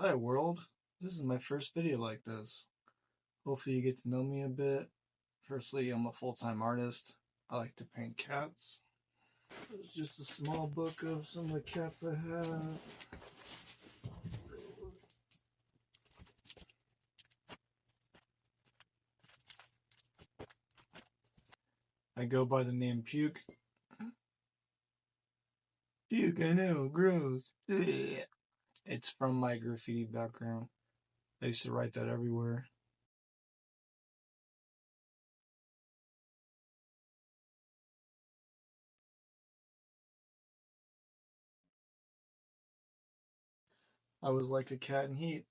Hi world, this is my first video like this. Hopefully you get to know me a bit. Firstly, I'm a full-time artist. I like to paint cats. It's just a small book of some of the cats I have. I go by the name Puke. Puke, I know, gross. Ugh. It's from my graffiti background. I used to write that everywhere. I was like a cat in heat,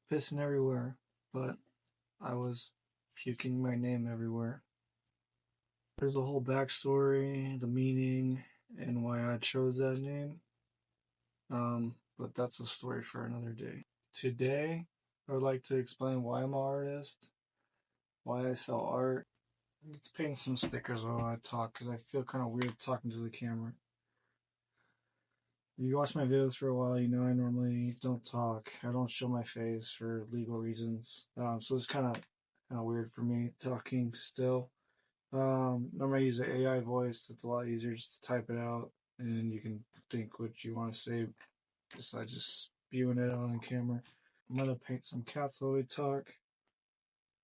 pissing everywhere, but I was puking my name everywhere. There's a whole backstory, the meaning, and why I chose that name. But that's a story for another day. Today, I would like to explain why I'm an artist, why I sell art. Let's paint some stickers while I talk because I feel kind of weird talking to the camera. If you watch my videos for a while, you know I normally don't talk. I don't show my face for legal reasons. So it's kind of weird for me talking still. Normally I use an AI voice. It's a lot easier just to type it out and you can think what you want to say besides just spewing it out on camera. I'm gonna paint some cats while we talk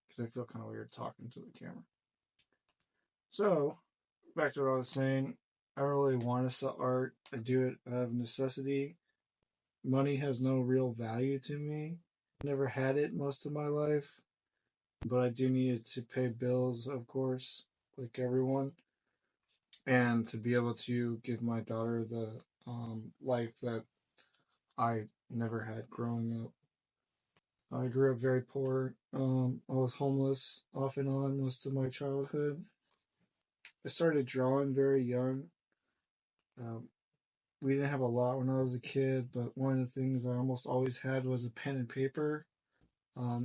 because I feel kind of weird talking to the camera. So, back to what I was saying. I don't really want to sell art. I do it out of necessity. Money has no real value to me. Never had it most of my life, but I do need it to pay bills, of course, like everyone, and to be able to give my daughter the life that I never had growing up. I grew up very poor. I was homeless off and on most of my childhood. I started drawing very young. Um, we didn't have a lot when I was a kid, but one of the things I almost always had was a pen and paper.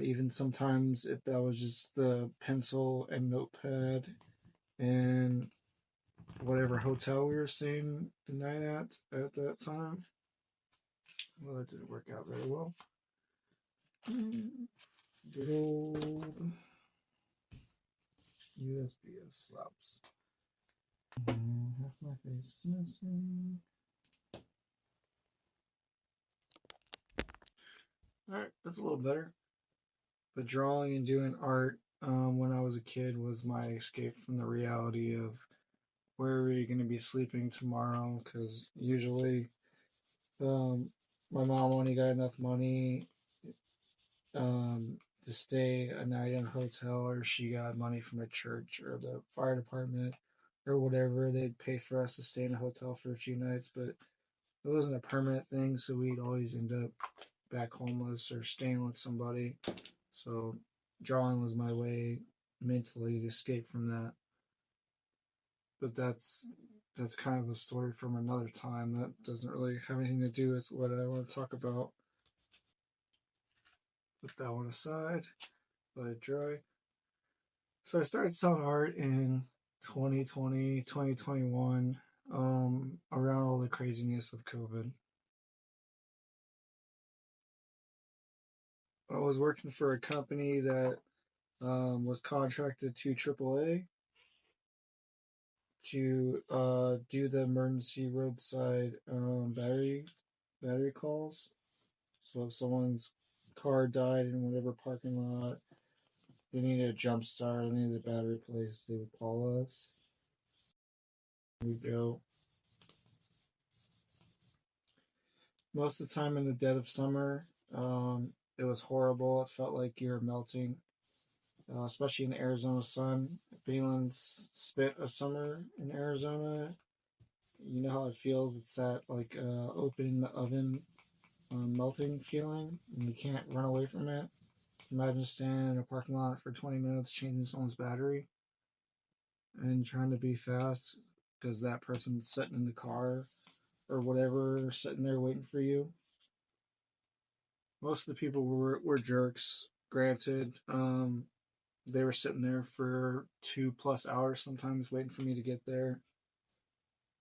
Even sometimes if that was just the pencil and notepad and whatever hotel we were staying the night at that time. Well, that didn't work out very well. Good old USBS slaps. Half my face is missing. Alright, that's a little better. But drawing and doing art when I was a kid was my escape from the reality of where are we going to be sleeping tomorrow? Because usually my mom only got enough money to stay a night in a hotel, or she got money from the church or the fire department or whatever. They'd pay for us to stay in a hotel for a few nights, but it wasn't a permanent thing, so we'd always end up back homeless or staying with somebody. So drawing was my way mentally to escape from that. But that's kind of a story from another time that doesn't really have anything to do with what I want to talk about. Put that one aside, let it dry. So I started selling art in 2020, 2021, around all the craziness of COVID. I was working for a company that was contracted to AAA to do the emergency roadside battery calls. So if someone's car died in whatever parking lot, they needed a jump start, they needed a battery replaced, they would call us. We'd go. Most of the time in the dead of summer, it was horrible. It felt like you were melting, especially in the Arizona sun. If anyone's spent a summer in Arizona, you know how it feels. It's that like opening the oven, melting feeling, and you can't run away from it. Imagine standing in a parking lot for 20 minutes changing someone's battery and trying to be fast because that person's sitting in the car or whatever, sitting there waiting for you. Most of the people were jerks. Granted, they were sitting there for 2+ hours sometimes waiting for me to get there.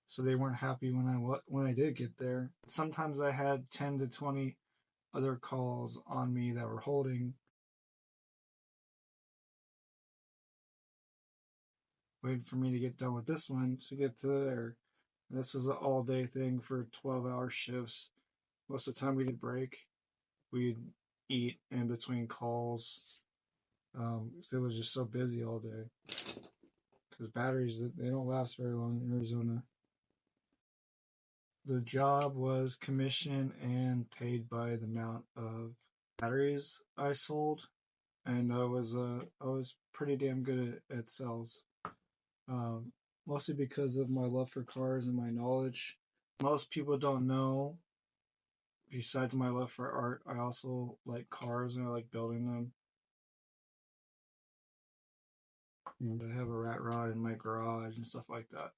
so they weren't happy when I did get there. Sometimes I had 10 to 20 other calls on me that were holding, waiting for me to get done with this one to get to there. And this was an all day thing for 12-hour shifts. Most of the time we didn't break. We'd eat in between calls. It was just so busy all day. Because batteries, they don't last very long in Arizona. The job was commission and paid by the amount of batteries I sold, and I was pretty damn good at sales. Um, Mostly because of my love for cars and my knowledge. Most people don't know. Besides my love for art, I also like cars and I like building them. I have a rat rod in my garage and stuff like that.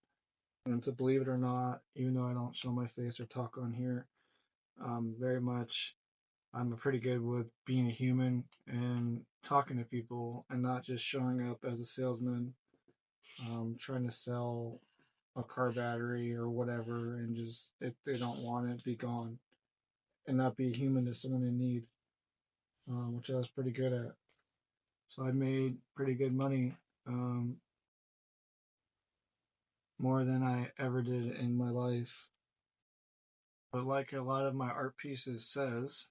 And to believe it or not, even though I don't show my face or talk on here, very much I'm pretty good with being a human and talking to people and not just showing up as a salesman, trying to sell a car battery or whatever, and just if they don't want it, be gone, and not be human to someone in need, which I was pretty good at. So I made pretty good money, um, more than I ever did in my life. But like a lot of my art pieces says,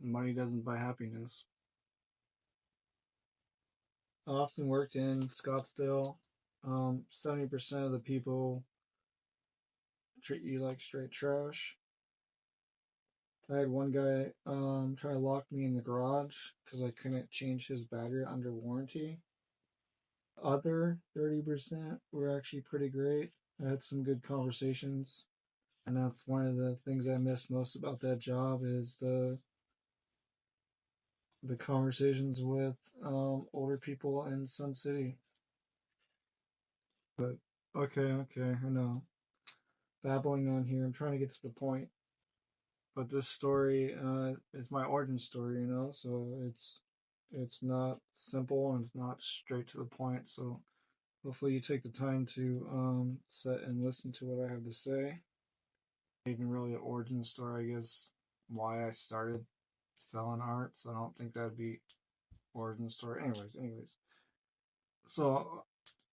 money doesn't buy happiness. I often worked in Scottsdale. 70% of the people treat you like straight trash. I had one guy try to lock me in the garage because I couldn't change his battery under warranty. Other 30% were actually pretty great. I had some good conversations, and that's one of the things I missed most about that job is the conversations with older people in Sun City. But okay, I know. Babbling on here. I'm trying to get to the point. But this story is my origin story, so it's not simple and it's not straight to the point. So hopefully you take the time to sit and listen to what I have to say. Even really an origin story, I guess, why I started selling art. So I don't think that'd be origin story. Anyways. So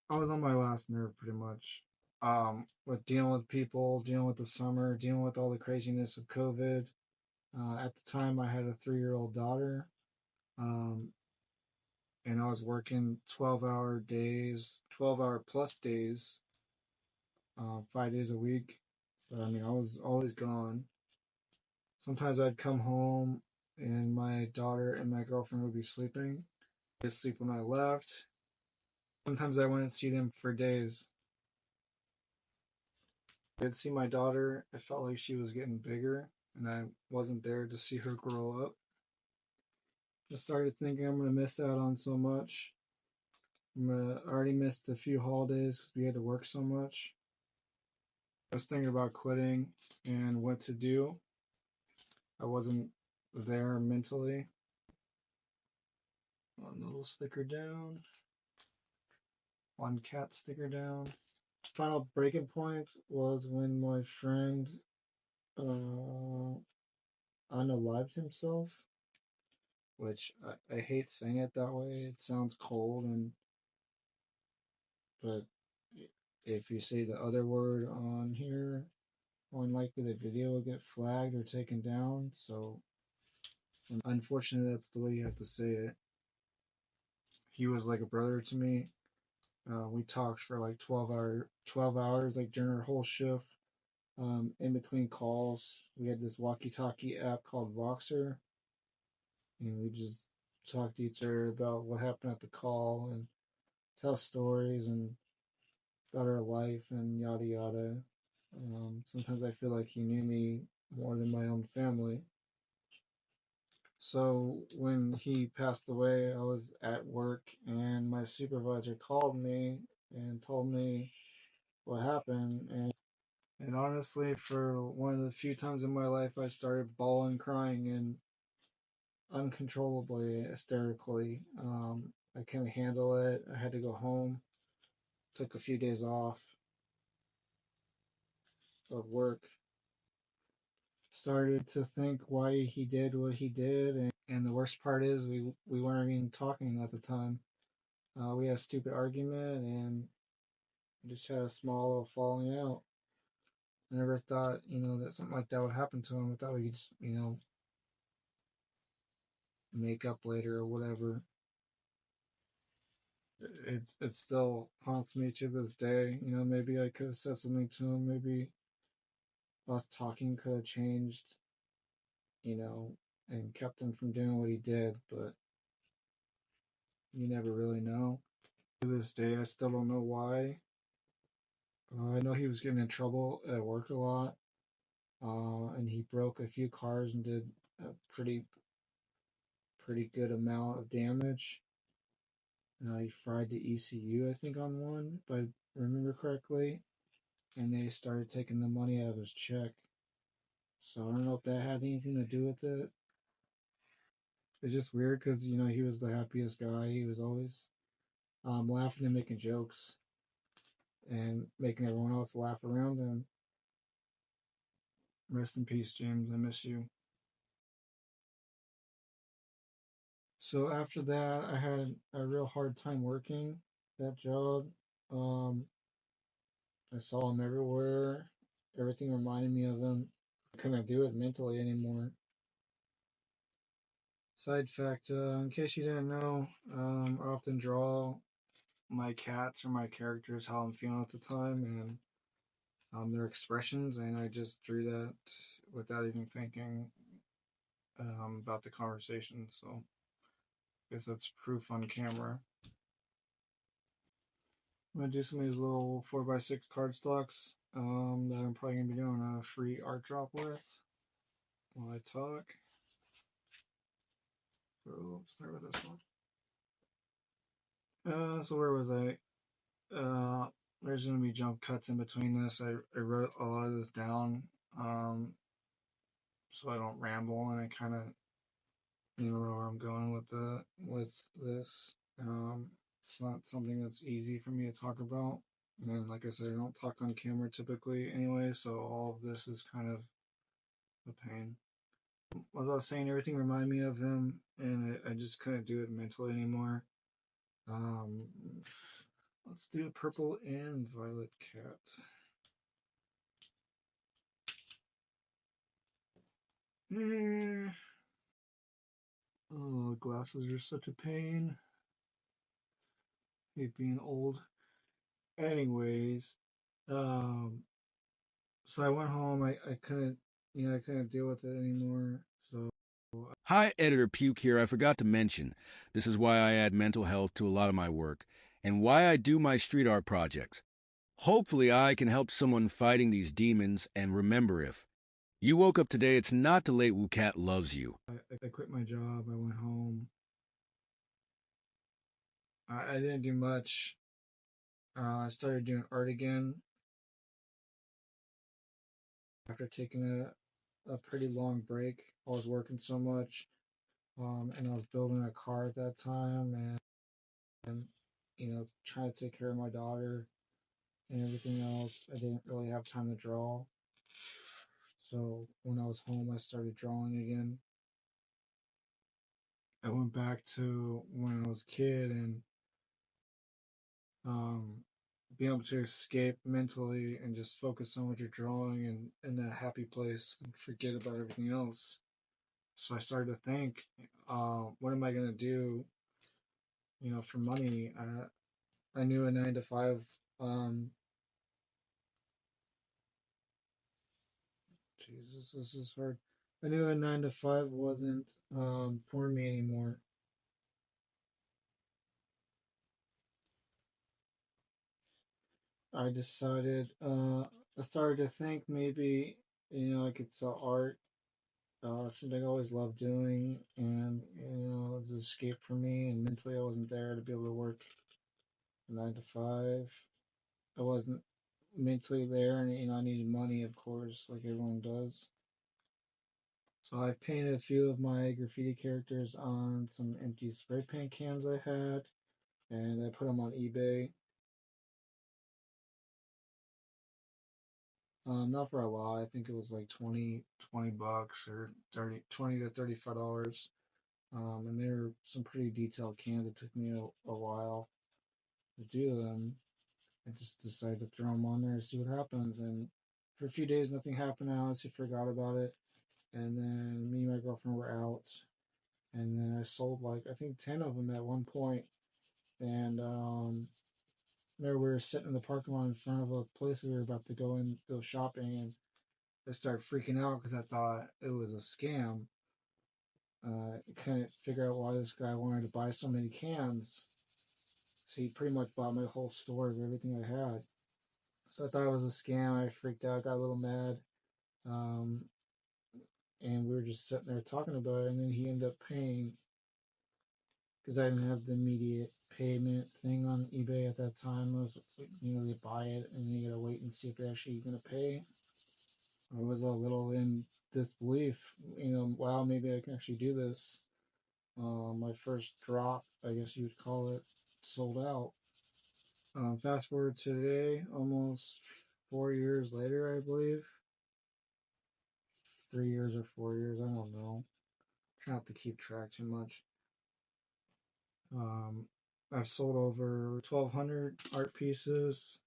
I was on my last nerve pretty much. With dealing with people, dealing with the summer, dealing with all the craziness of COVID. At the time, I had a 3-year-old daughter, um, and I was working 12-hour days, 12-hour plus days, 5 days a week. So, I mean, I was always gone. Sometimes I'd come home, and my daughter and my girlfriend would be sleeping. They'd sleep when I left. Sometimes I wouldn't see them for days. I'd see my daughter, it felt like she was getting bigger, and I wasn't there to see her grow up. I started thinking I'm going to miss out on so much. I already missed a few holidays because we had to work so much. I was thinking about quitting and what to do. I wasn't there mentally. One little sticker down. One cat sticker down. Final breaking point was when my friend unalived himself, which I hate saying it that way. It sounds cold, but if you say the other word on here, more than likely the video will get flagged or taken down. So unfortunately, that's the way you have to say it. He was like a brother to me. We talked for like 12 hours, like during our whole shift. In between calls, we had this walkie-talkie app called Voxer, and we just talked to each other about what happened at the call and tell stories and about our life and yada yada. Sometimes I feel like he knew me more than my own family. So when he passed away, I was at work and my supervisor called me and told me what happened. And honestly, for one of the few times in my life, I started bawling, crying, and uncontrollably, hysterically. I couldn't handle it. I had to go home. Took a few days off. of work. Started to think why he did what he did, and the worst part is we weren't even talking at the time. We had a stupid argument and just had a small little falling out. I never thought, that something like that would happen to him. I thought we could just, make up later or whatever. It still haunts me to this day. Maybe I could have said something to him. Maybe us talking could have changed, and kept him from doing what he did, but you never really know. To this day, I still don't know why. I know he was getting in trouble at work a lot, and he broke a few cars and did a pretty good amount of damage. He fried the ECU, I think, on one, if I remember correctly, and they started taking the money out of his check. So I don't know if that had anything to do with it. It's just weird because he was the happiest guy. He was always laughing and making jokes and making everyone else laugh around him. Rest in peace, James. I miss you. So after that, I had a real hard time working that job. Um, I saw him everywhere. Everything reminded me of him. I couldn't do it mentally anymore. Side fact, in case you didn't know, I often draw my cats or my characters how I'm feeling at the time and their expressions, and I just drew that without even thinking about the conversation. So I guess that's proof on camera. I'm gonna do some of these little 4x6 cardstocks that I'm probably gonna be doing a free art drop with while I talk. So let's start with this one. So where was I? There's gonna be jump cuts in between this. I wrote a lot of this down, so I don't ramble and I kind of know where I'm going with this. It's not something that's easy for me to talk about. And like I said, I don't talk on camera typically anyway, so all of this is kind of a pain. As I was saying, everything reminded me of him, and I just couldn't do it mentally anymore. Um, let's do a purple and violet cat. Oh, glasses are such a pain. Hate being old. Anyways, so I went home. I couldn't, I couldn't deal with it anymore. So Hi, Editor Puke here. I forgot to mention, this is why I add mental health to a lot of my work, and why I do my street art projects. Hopefully I can help someone fighting these demons, and remember, if you woke up today, it's not too late. Cat loves you. I quit my job. I went home. I didn't do much. I started doing art again after taking a pretty long break. I was working so much, and I was building a car at that time, and trying to take care of my daughter and everything else. I didn't really have time to draw. So when I was home, I started drawing again. I went back to when I was a kid and being able to escape mentally and just focus on what you're drawing and in that happy place and forget about everything else. So I started to think, what am I gonna do? For money. I knew a 9 to 5. Jesus, this is hard. I knew a 9 to 5 wasn't for me anymore. I decided, I started to think maybe, I could sell art. Something I always loved doing, and it was an escape for me. And mentally, I wasn't there to be able to work 9 to 5. I wasn't mentally there, and I needed money, of course, like everyone does. So I painted a few of my graffiti characters on some empty spray paint cans I had, and I put them on eBay. Not for a lot. I think it was like 20 bucks or 30, 20 to $35. And they were some pretty detailed cans. It took me a while to do them. I just decided to throw them on there and see what happens. And for a few days, nothing happened. I honestly forgot about it. And then me and my girlfriend were out. And then I sold like, I think 10 of them at one point. And there we were sitting in the parking lot in front of a place we were about to go shopping. And I started freaking out because I thought it was a scam. I couldn't figure out why this guy wanted to buy so many cans. So he pretty much bought my whole store of everything I had. So I thought it was a scam. I freaked out, got a little mad. Um, and we were just sitting there talking about it. And then he ended up paying because I didn't have the immediate payment thing on eBay at that time. It was, they buy it and then you gotta wait and see if they're actually gonna pay. I was a little in disbelief. Wow, maybe I can actually do this. My first drop, I guess you would call it, sold out. Fast forward to today, almost 4 years later, I believe. 3 years or 4 years, I don't know. Try not to keep track too much. Um, I've sold over 1,200 art pieces.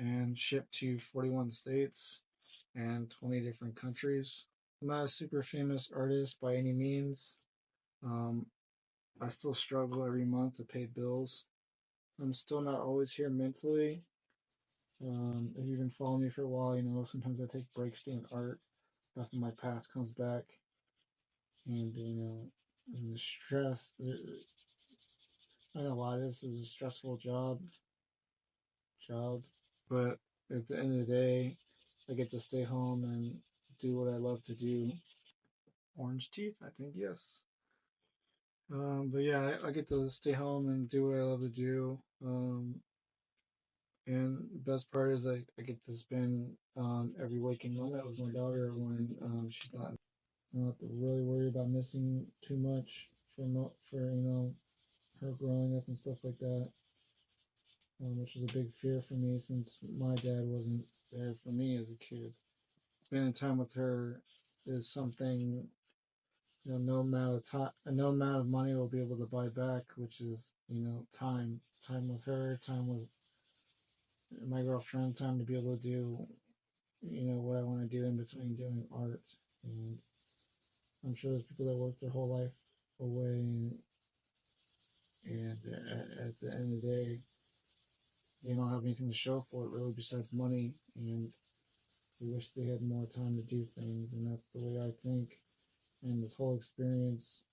And shipped to 41 states and 20 different countries. I'm not a super famous artist by any means. Um, I still struggle every month to pay bills. I'm still not always here mentally. If you've been following me for a while, sometimes I take breaks doing art. Stuff in my past comes back, and and the stress. I know a lot of this is a stressful job, but at the end of the day, I get to stay home and do what I love to do. Orange teeth, I think, yes. But yeah, I get to stay home and do what I love to do. And the best part is I get to spend every waking moment with my daughter when she's not. I don't have to really worry about missing too much for her growing up and stuff like that, which is a big fear for me since my dad wasn't there for me as a kid. Spending time with her is something no amount of time, no amount of money will be able to buy back, which is time with her, time with my girlfriend, time to be able to do what I want to do in between doing art. And I'm sure there's people that work their whole life away, and at the end of the day, they don't have anything to show for it really besides money, and they wish they had more time to do things. And that's the way I think. And this whole experience,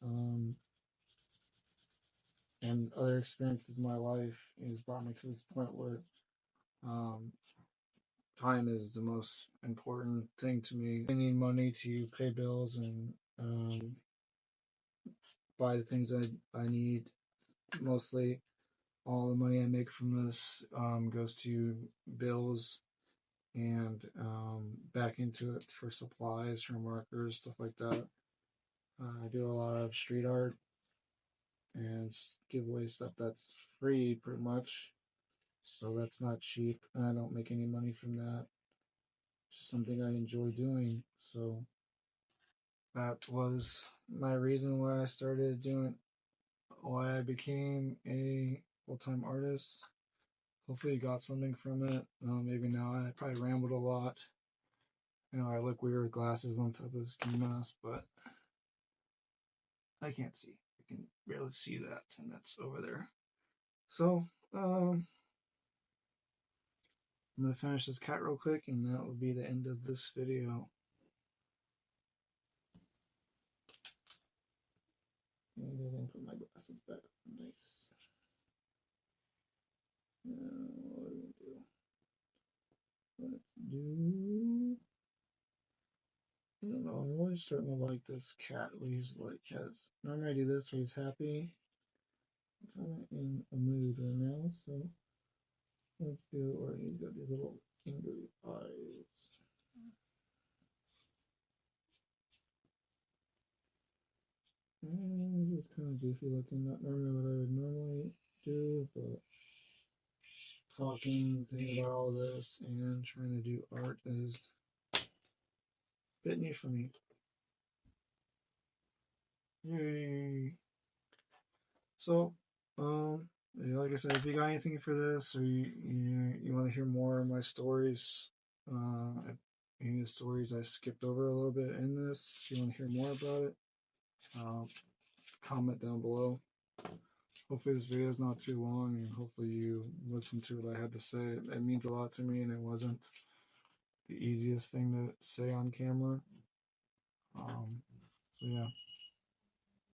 and other experiences in my life has brought me to this point where um, time is the most important thing to me. I need money to pay bills and buy the things I need. Mostly, all the money I make from this goes to bills and back into it for supplies, for markers, stuff like that. I do a lot of street art and give away stuff that's free, pretty much. So that's not cheap, and I don't make any money from that. It's just something I enjoy doing. So that was my reason why I started doing, why I became a full-time artist. Hopefully you got something from it. Maybe not. I probably rambled a lot. I look weird with glasses on top of this ski mask, but I can't see. I can barely see that, and that's over there. So, I'm gonna finish this cat real quick, and that will be the end of this video. And then put my glasses back. Nice. What do we do? Let's do. I don't know. I'm really starting to like this cat. He's like has. Normally I do this where he's happy. I'm kind of in a mood right now, so Let's do, or he's got these little angry eyes. And this is kind of goofy looking, not normally what I would normally do, but talking, thinking about all this, and trying to do art is a bit new for me. Yay! So, yeah, like I said, if you got anything for this, or you want to hear more of my stories, any of the stories I skipped over a little bit in this, if you want to hear more about it, um, comment down below. Hopefully this video is not too long, and hopefully you listen to what I had to say. It means a lot to me, and it wasn't the easiest thing to say on camera. So yeah.